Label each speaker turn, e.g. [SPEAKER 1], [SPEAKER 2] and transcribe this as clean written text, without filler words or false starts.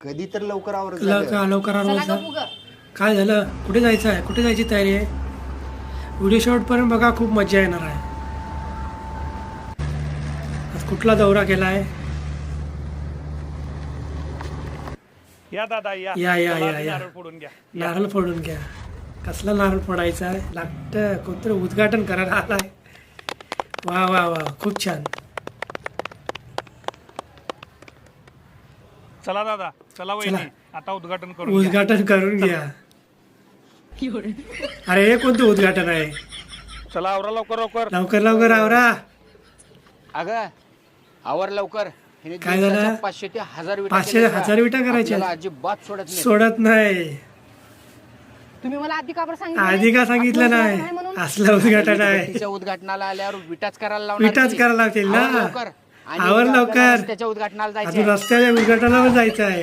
[SPEAKER 1] कधी तर लवकर आवर
[SPEAKER 2] लवकर आवरायचं. काय झालं? कुठे जायचं आहे? कुठे जायची तयारी आहे? व्हिडिओ शॉटपर्यंत बघा, खूप मजा येणार आहे. आज कुठला दौरा केला आहे?
[SPEAKER 3] या दादा या
[SPEAKER 2] या या
[SPEAKER 3] चला,
[SPEAKER 2] या या
[SPEAKER 3] नारळ फोडून घ्या.
[SPEAKER 2] नारळ फोडून घ्या. कसला नारळ फोडायचा आहे? लागतं कोणतरी उद्घाटन करायला आलाय. वा वा वा, खूप छान.
[SPEAKER 3] चला दादा, चला वहिनी, आता उद्घाटन करून घ्या.
[SPEAKER 2] उद्घाटन करून घ्या. अरे हे कोणतं उद्घाटन आहे?
[SPEAKER 3] चला आवरा लवकर लवकर.
[SPEAKER 2] लवकर लवकर आवरा.
[SPEAKER 1] अगं आवर लवकर. हिने
[SPEAKER 2] काय
[SPEAKER 1] दिवसाच्या
[SPEAKER 2] झालं?
[SPEAKER 1] 500 ते 1000 विटा
[SPEAKER 2] 500
[SPEAKER 1] केल्या का?
[SPEAKER 2] 1000 विटा करायच्या?
[SPEAKER 1] आपल्याला अजिबात सोडत नाही.
[SPEAKER 2] सोडत नाही.
[SPEAKER 4] तुम्ही मला आधी का बरं सांगितलं
[SPEAKER 2] आधी का सांगितलं नाही? असलं उद्घाटन आहे.
[SPEAKER 1] गणपतीच्या उद्घाटनाला आल्यावर विटाच करायला लावणार
[SPEAKER 2] विटाच
[SPEAKER 1] की?
[SPEAKER 2] करायला लागतील ना.
[SPEAKER 1] आवर लवकर. आणि
[SPEAKER 2] आवर
[SPEAKER 1] उद्या आपल्याला
[SPEAKER 2] लवकर.
[SPEAKER 1] रस्त्याच्या उद्घाटनाला जायचं
[SPEAKER 2] अजून रस्त्याच्या उद्घाटनावर जायचं आहे.